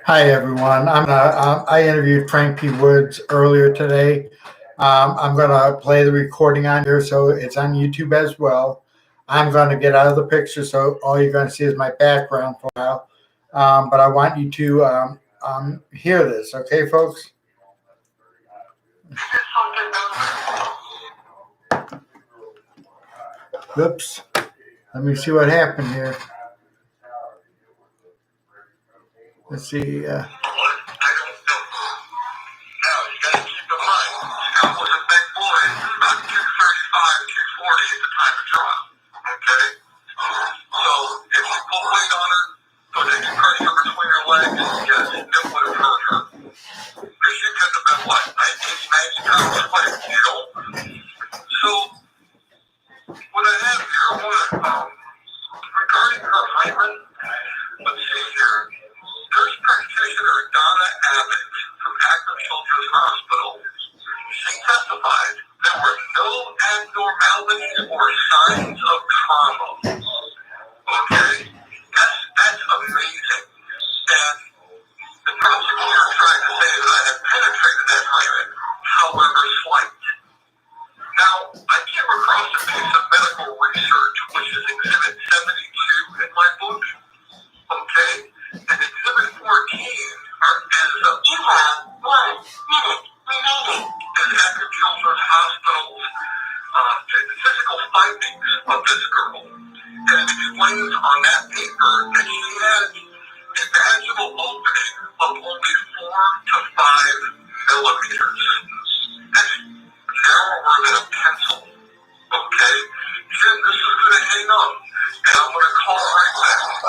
Hi, everyone. I interviewed Frank P. Woods earlier today. I'm gonna play the recording on here, so it's on YouTube as well. I'm gonna get out of the picture, so all you're gonna see is my background for a while. But I want you to hear this, okay, folks? Oops. Let me see what happened here. Let's see.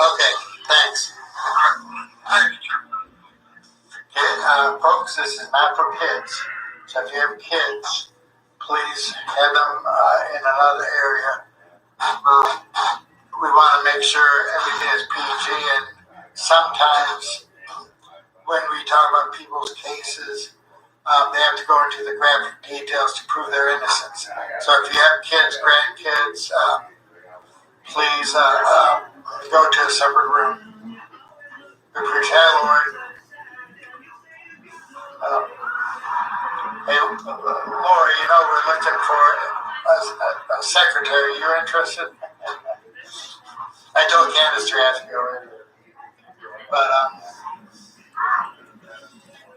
Okay, thanks. Folks, this is not for kids. So if you have kids, please have them in another area. We want to make sure everything is PG, and sometimes when we talk about people's cases, they have to go into the graphic details to prove their innocence. So if you have kids, grandkids, please go to a separate room. We appreciate it, Lori. Hey, Lori, we're looking for a secretary. You're interested? I told Candace to ask you already. But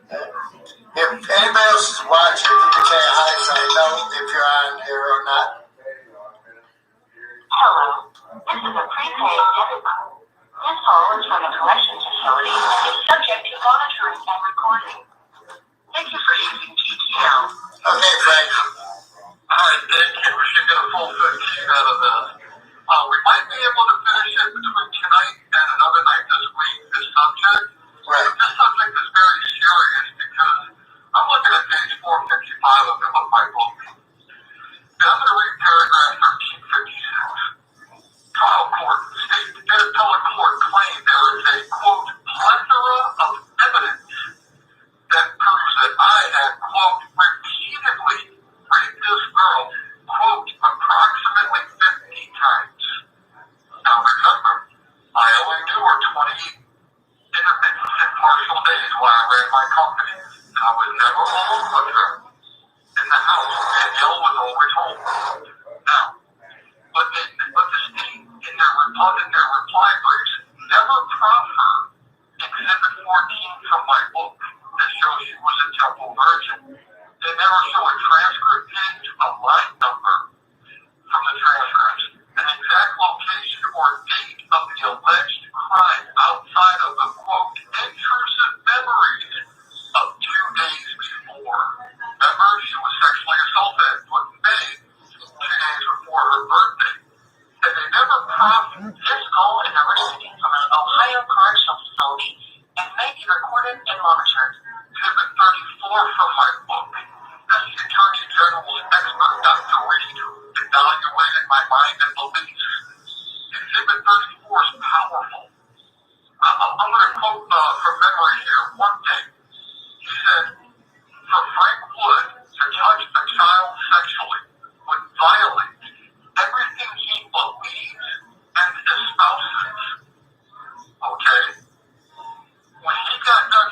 if anybody else is watching, you can say hi so I know if you're on here or not. Hello, this is a prepaid debit card. This call is from a collection facility and is subject to monitoring and recording. Thank you for using TTL. Okay, Frank. All right, thank you. We should get a full 15 out of this. We might be able to finish it between tonight and another night this week, this subject. Right. But this subject is very serious because I'm looking at page 455 of my book. And I'm going to read paragraph 1356. Trial court states that appellate court claimed there is a, quote, plethora of evidence that proves that I had, quote, repeatedly raped this girl, quote, approximately 50 times. Now remember, I only knew her 20 intermittent and partial days while I ran my company, and I was never alone with her in the house. Danielle was always home. Now, but the state, in their reply briefs, never proffered Exhibit 14 from my book that shows she was a temple virgin. They never show a transcript page, a line number from the transcripts, an exact location or date of the alleged crime outside of the, quote, intrusive memories of 2 days before. Remember, she was sexually assaulted in May, 2 days before her birthday. And they never proffered. This call is originating from an Ohio correctional facility and may be recorded and monitored. Exhibit 34 from my book. As the Attorney General's expert, Dr. Reed, evaluated my mind and beliefs. Exhibit 34 is powerful. I'm going to quote from memory here one thing. He said, for Frank Wood to touch a child sexually would violate everything he believes and espouses. Okay? When he got done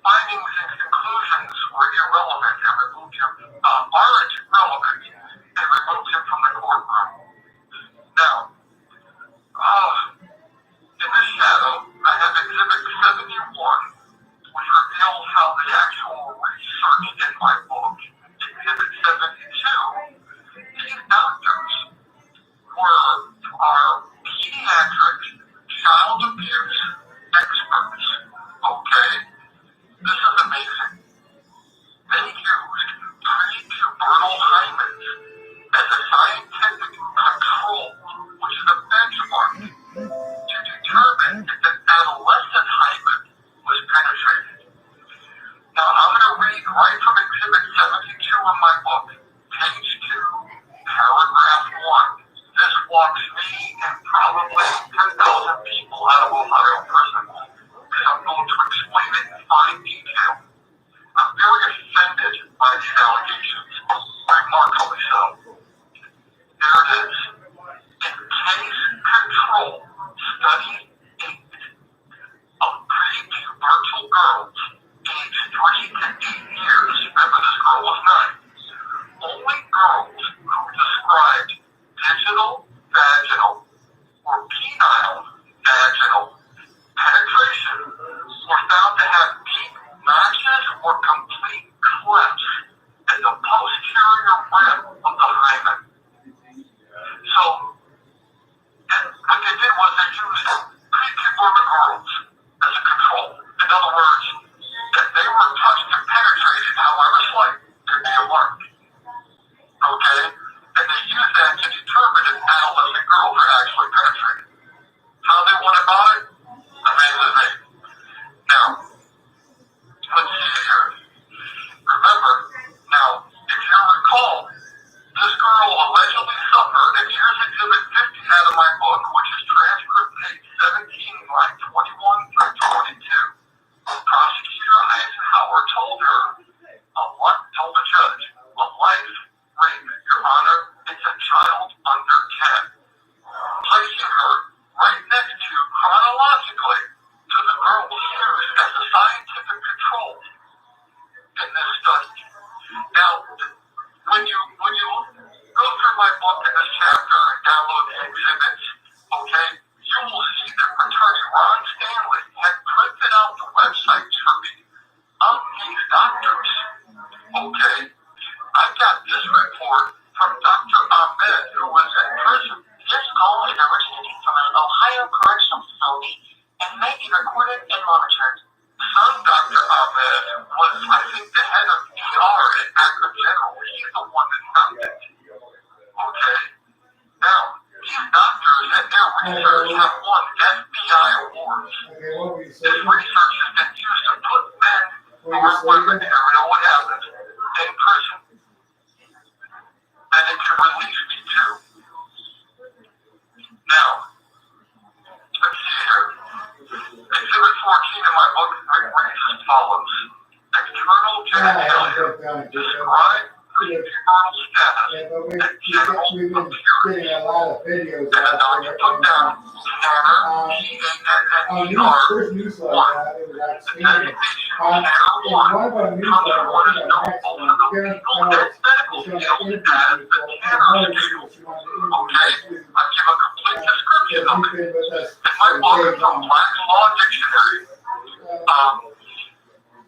findings and conclusions were irrelevant and removed him, aren't relevant and removed him from the courtroom. Now, in this shadow, I have Exhibit 71, which reveals how the actual research in my book, Exhibit 72, these doctors are pediatric child abuse experts. Okay? This is amazing. They used prepubertal hymens as a scientific control, which is a benchmark, to determine if an adolescent hymen was penetrated. Now, I'm going to read right from Exhibit 72 of my book, page 2, paragraph 1. This walks me and probably 10,000 people out of Ohio prison, because I'm going to explain it in fine detail. I'm very offended by these allegations, remarkably so. There it is. In case control study 8 of prepubertal girls aged 3 to 8 years, remember this girl was 9, only girls who described digital vaginal or penile vaginal penetration were found to have deep notches or complete clefts in the posterior rim of the hymen. So, what they did was they used prepubertal girls as a control. In other words, if they were touched and penetrated, however slight, there'd be a mark. Okay? And they used that to determine if adolescent girls are actually penetrated. How they went about it? Amazes me. Now, let's see here. Remember, now, if you recall, this girl allegedly suffered, and here's Exhibit 50 out of my book, which is transcript page 17, line 21 through 22. Prosecutor Eisenhower told the judge, a life rape, Your Honor, it's a child under 10. Placing her right next to, chronologically, to the girls used as a scientific control in this study. Now, when you go through my book in this chapter and download the exhibits, okay, you will see that attorney Ron Stanley had printed out the websites for me of these doctors. Okay, I got this report from Dr. Ahmed, who was in prison. This call is originating from an Ohio correctional facility and may be recorded and monitored. Son Dr. Ahmed was, I think, the head of ER at Akron General. He's the one that found it. Okay? Now, these doctors and their research have won FBI awards. This research has been used to put men who are women, and you know what happens, in prison. And it can release me too. Now, let's see here. Exhibit 14 in my book reads as follows. External genitalia describe prepubertal status and general appearance. And now you put down Tanner, T-A-N-N-E-R, 1. The designation Tanner 1 comes from what is known both in the legal and medical field as the Tanner scale. Okay? I give a complete description of it. In my book from Black's Law Dictionary,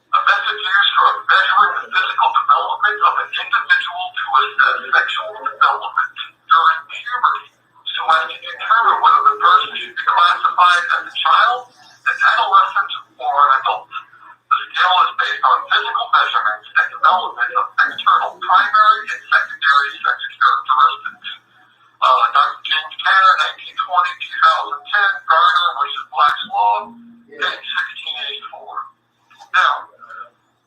a method used for measuring the physical development of an individual to assess sexual development during puberty so as to determine whether the person should be classified as a child, an adolescent, or an adult. The scale is based on physical measurements and development of external primary and secondary sex characteristics. Dr. James Tanner, 1920, 2010, Garner versus Black's Law, page 1684. Now,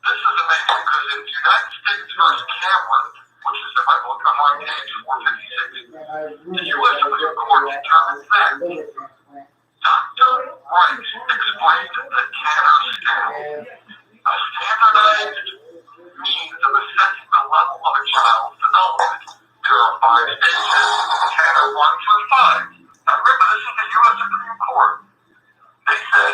this is amazing because in the United States versus Cameron, which is in my book, I'm on page 456, the U.S. Supreme Court determined that Dr. Rice explained the Tanner scale, a standardized means of assessing the level of a child's development. There are 5 stages, Tanner 1 through 5. Now remember, this is the U.S. Supreme Court. They said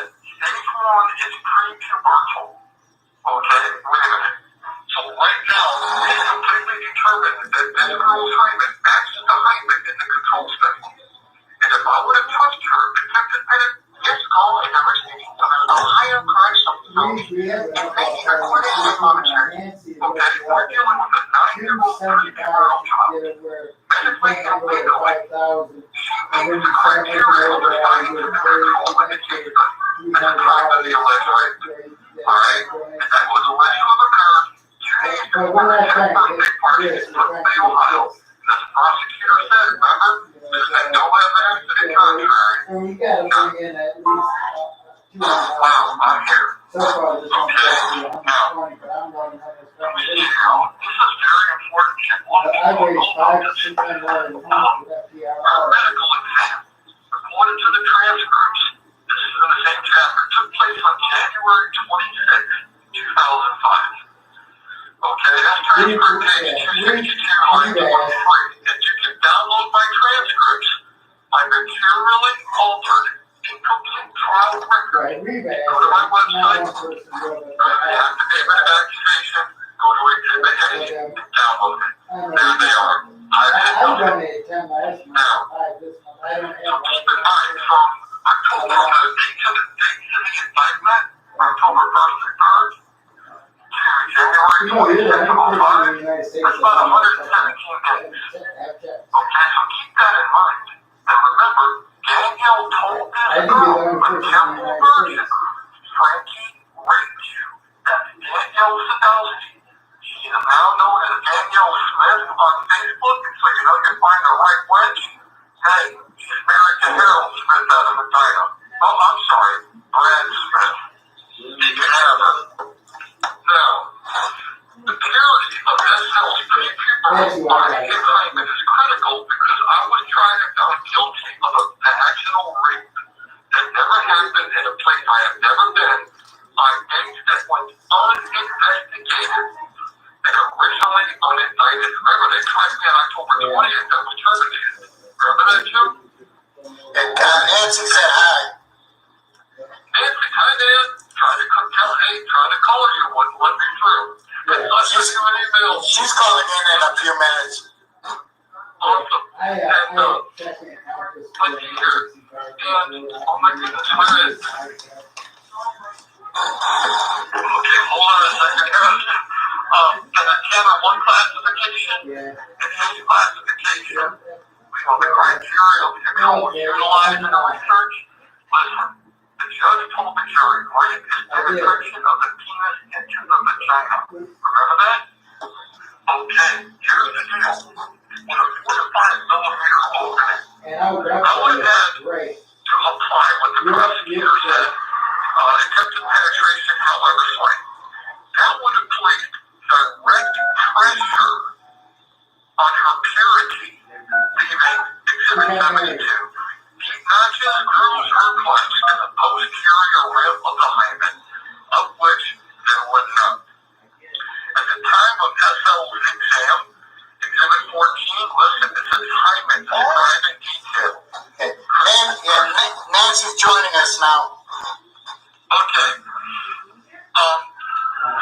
recorded and monitored. Okay, we're dealing with a 9-year-old, 13-year-old child. Medically illegal. She meets the criteria of the science and medical indicated at the time of the alleged rape. Alright? And that was alleged to have occurred 2 days before her 10th birthday party in Brooklyn, Ohio. And as the prosecutor said, remember, there's been no evidence to the contrary. Wow, I'm here. Okay, now, let me see now. This is very important. Her medical exam, according to the transcripts, this is in the same chapter, took place on January 26, 2005. Okay, that's transcript page 262, line 23. And you can download my transcripts, my materially altered, incomplete trial record. Go to my website, go to the affidavit of accusation, go to Exhibit A, and download it. There they are. I've hit them. Now, so keep in mind, from October, the dates of the indictment, October 1st and 3rd, to January 26th of 05, that's about 117 days. Okay, so keep that in mind. And remember, Danielle told this girl, a temple virgin, Frankie raped you. That's Danielle Sadowski. She is now known as Danielle Smith on Facebook, so you know you find the right wench. Hey, she's married to Harold Smith out of Medina. Oh, I'm sorry, Brad Smith. You can have her. Now, the purity of SL's pre-puberty indictment is critical because I was trying to found guilty of a vaginal rape that never happened in a place I have never been on dates that went uninvestigated and originally unindicted. Remember, they tried me on October 20th that was terminated. Remember that, Jim? And Nancy said hi. Nancy, hi, Dan. Trying to call you, wouldn't let me through. She's you an email. She's calling in a few minutes. Awesome. And, let's see here. And, oh my goodness, where is it? Okay, hold on a second here. Can I cover one classification? And his classification, we know the criteria of the controls utilized in the research. Listen, the judge told the jury rape is penetration of the penis into the vagina. Remember that? Okay, here's the deal. With a 45 millimeter opening, I would have had to apply what the prosecutor said, attempted penetration, however slight. That would have placed direct pressure on her purity, leaving Exhibit 72. Deep notches, grooves, or clefts in the posterior rim of the hymen, of which there were none. At the time of SL's exam, Exhibit 14 listed as its hymen described in detail. Okay. Nancy's joining us now. Okay.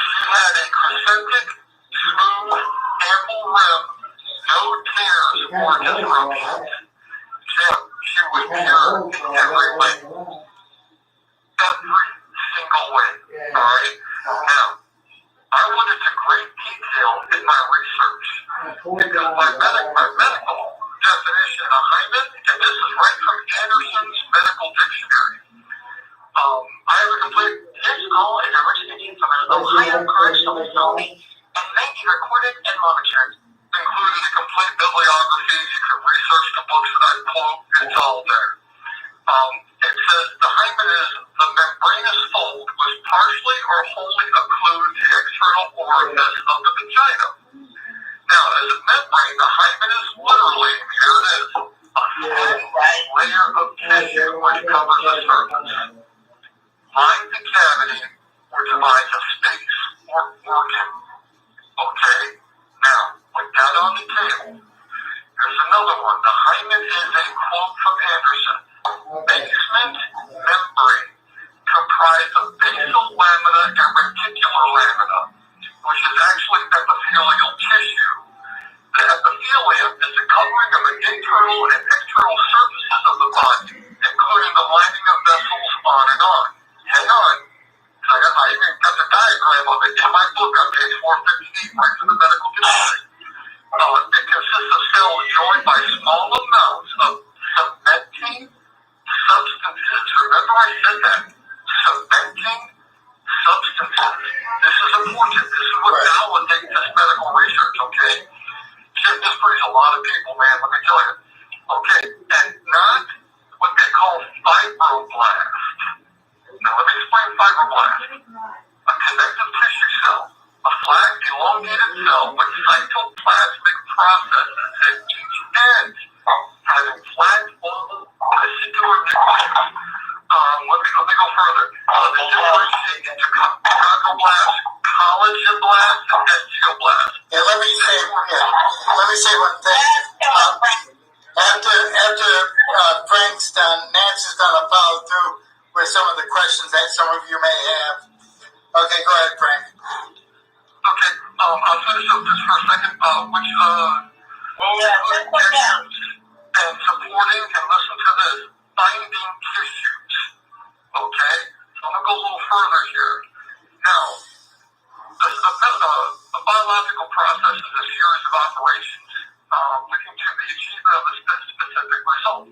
She had a crescentic, smooth, ample rim, no tears or disruptions. She was pure in every way. Every single way. Alright? Now, I went into great detail in my research because my medical definition of hymen, and this is right from Anderson's Medical Dictionary. I have a complete physical and originating from an Ohio correctional facility and may be recorded and monitored. Including a complete bibliography, you can research the books that I quote, it's all there. It says the hymen is the membranous fold which partially or wholly occludes the external orifice of the vagina. Now, as a membrane, the hymen is literally, here it is, a thin layer of tissue which covers the surface. Lines the cavity or divides a space or organ. Okay? Now, with that on the table, here's another one. The hymen is a quote from Anderson. Basement membrane comprised of basal lamina and reticular lamina, which is actually to my book on page 458, right from the medical dictionary. It consists of cells joined by small amounts of cementing substances. Remember I said that. Cementing substances. This is important. This is what validates this medical research, okay? This brings a lot of people, man, let me tell you. Okay, and not what they call fibroblast. Now let me explain fibroblast. A connective tissue cell, a flat elongated cell with cytoplasmic processes at each end, having flat oval vesicular nucleus. Let me go further. They differentiate into chondroblast, collagen blast, and osteoblast. Yeah, let me say one thing. After Frank's done, Nancy's gonna follow through with some of the questions that some of you may have. Okay, go ahead, Frank. Okay, I'll finish up this for a second. Which and supporting, and listen to this, binding tissues. Okay, so I'm gonna go a little further here. Now, a biological process is a series of operations leading to the achievement of a specific result.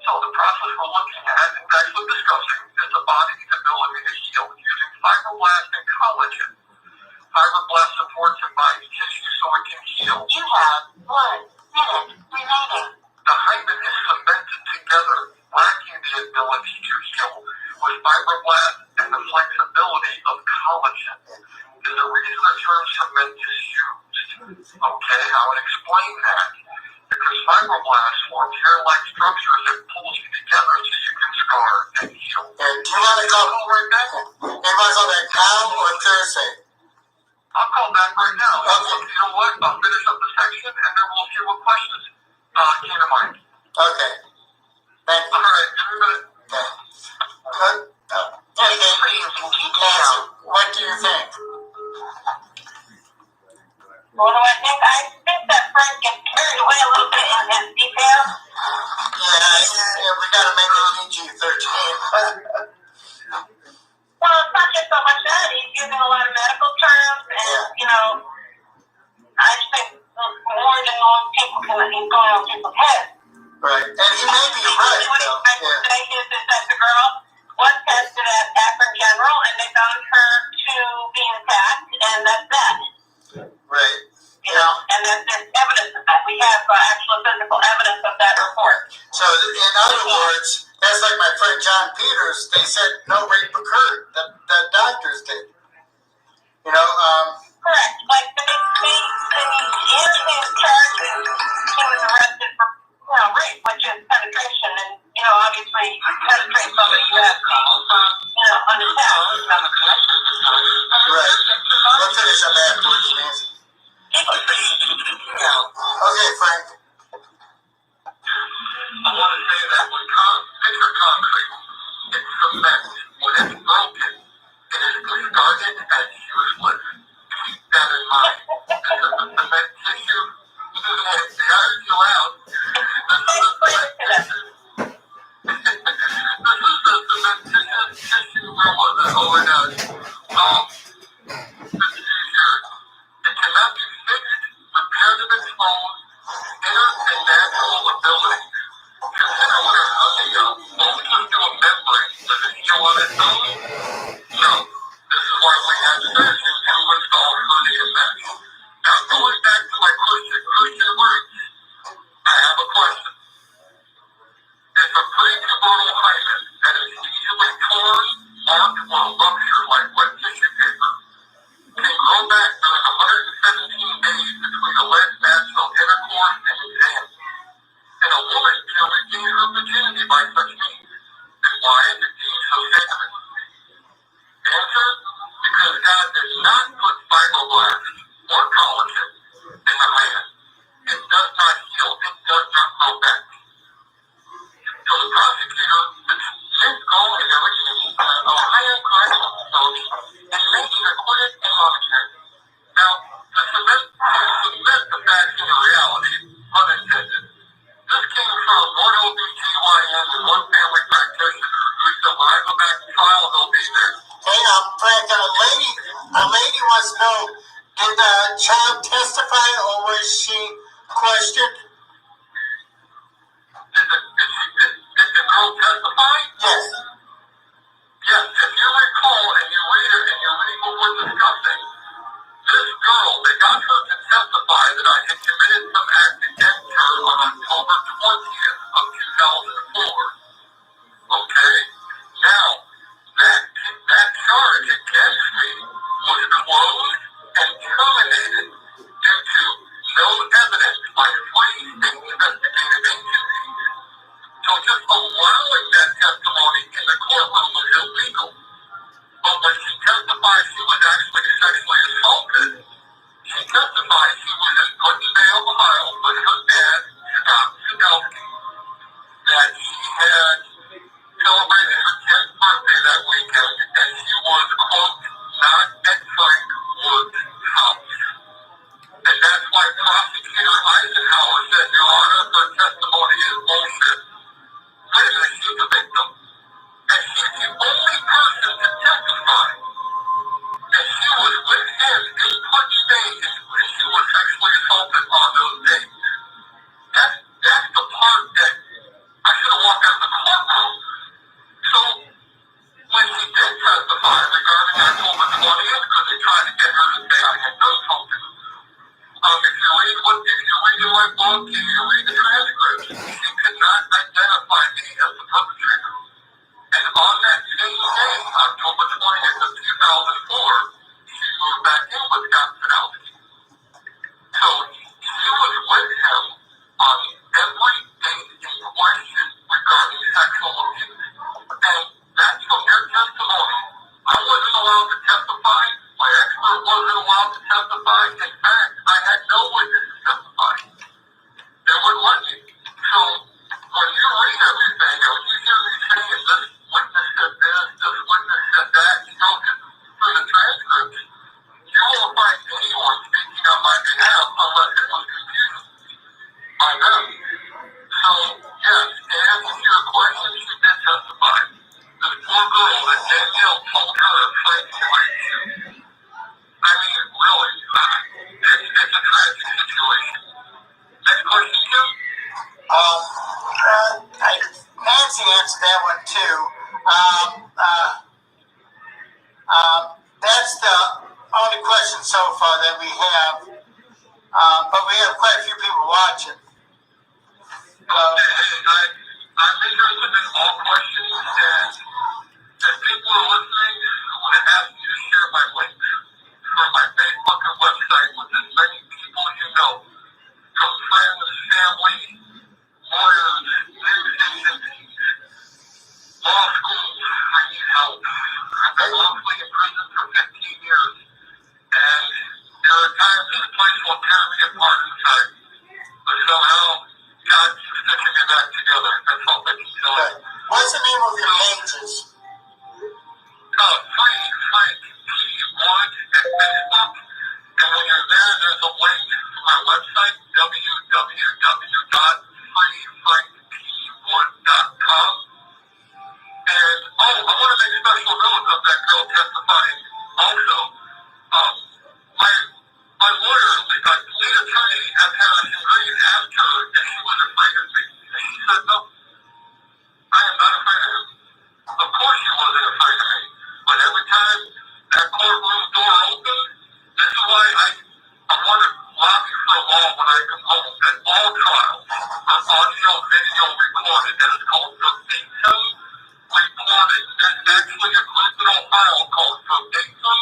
So the process we're looking at and actually discussing is the body's ability to heal using fibroblasts and collagen. Fibroblast supports and binds tissue so it can heal. You have 1 minute remaining. The hymen is cemented together, lacking the ability to heal, with fibroblasts and the flexibility of collagen. Is the reason the term cement is used. Okay, I would explain that. Because fibroblasts form hair-like structures that pulls you together so you can scar and heal. And do you want to call right now? You want to call that now or Thursday? I'll call back right now. Okay. You know what? I'll finish up the section and then we'll see what questions came to mind. Okay. Thank you. All right, give me a minute. Okay. Good. Okay. Nancy, what do you think? What do I think? I think that Frank gets carried away a little bit in his detail. Yeah, we got to make it PG-13. Well, it's not just so much that. He's using a lot of medical terms, and, you know, I just think more than most people he's going on people's heads. Right. And he may be right, What though. he's trying to say is that the girl was tested at Akron General, and they found her to be intact, and that's that. Right. You know, and there's evidence of that. We have actual physical evidence of that report. So, in other words, that's like my friend John Peters. They said no rape occurred. The doctors did. You know, Correct. Like, in his charges, he was arrested for, rape, which is penetration, and, obviously, penetrates somebody you have, unattached. right. We'll finish up afterwards, Nancy. Okay, Frank. I want to say that when picture concrete, it's cement. When it's broken, it is discarded us know, did the child testify or was she questioned? Did the girl testify? Yes. Yes, if you recall and you read it and you read what we're discussing, this girl, they got her to testify that I had committed some act against her on October 20th of 2004. Okay? Now, that charge against me was closed and terminated due to no evidence by 3 state investigative agencies. So just allowing that testimony in the courtroom was illegal. But when she testified she was actually sexually assaulted, she testified she was in Puttondale, Ohio with her dad, Scott Sadowski, that she had celebrated her 10th birthday that weekend, and she was, quote, not at Frank Wood's house. And that's why Prosecutor Eisenhower said, Your Honor, her testimony is bullshit. Wait a minute, she's a victim. And she's the only person to testify that she was with him in Putney days when she was sexually assaulted on those days. That's the part that I should have walked out of the courtroom. So when she did testify regarding October 20th, because they tried to get her to say I had done something, if you read my book, if you read the transcripts, she could not identify me as the perpetrator. And on that same day, October 20th of 2004, she moved back in with Scott Sadowski. So she was with him on every date in question regarding sexual abuse. And that's from their testimony. I wasn't allowed to testify. My expert wasn't allowed to testify. In fact, I had no witness to testify. They wouldn't let me. So when you read everything, or you hear me saying this witness said this, this witness said that, you go through the transcripts, you won't find anyone speaking on my behalf unless it was confused by them. So, yes, to answer your question, she did testify. This poor girl that Danielle told her Frank raped you. I mean, really, it's a tragic situation. Next question, Jim? Nancy answered that one too. That's the only question so far that we have. But we have quite a few people watching. I'm interested in all questions, and if people are listening, I want to ask you to share my links for my Facebook and website with as many people you know, from friends, family, lawyers, news agencies, law schools. I need help. I've been lawfully in prison for 15 years, and there are times this place will tear me apart inside. But somehow, God keeps stitching me back together. That's all I can tell you. What's the name of your pages? Free Frank P1 at Facebook. And when you're there, there's a link to my website, www.freefrankp1.com. And, I want to make special note of that girl testifying also. My lawyer, lead attorney at Harrison Green, asked her if she was afraid of me. And she said, no, I am not afraid of him. Of course she wasn't afraid of me. But every time that courtroom door opened, this is why I want to lobby for a law when I come home that all trials are audio, video recorded. That is called verbatim reported. There's actually a criminal file called verbatim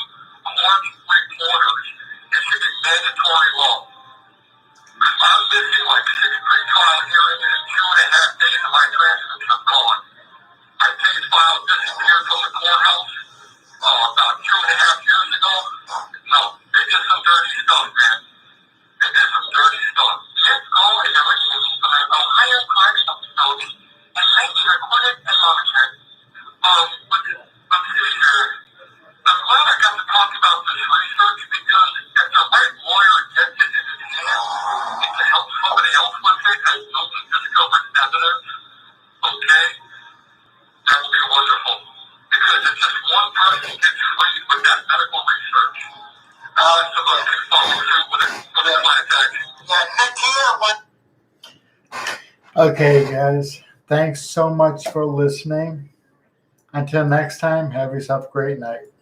court reporters. It should be mandatory law. I'm missing like 6 pre-trial hearings and 2.5 days of my transcripts are gone. My case file disappeared from the courthouse about 2.5 years ago. No, they did some dirty stuff, man. They did some dirty stuff. Let's go and the receipt for an Ohio correctional facility and make you acquitted and monitored. Let's see here. I'm glad I got to talk about this research because if the right lawyer gets it in his hands and to help somebody else with it as newly discovered evidence, okay, that would be wonderful. Because if just one person gets free with that medical research, Okay, guys. Thanks so much for listening. Until next time, have yourself a great night.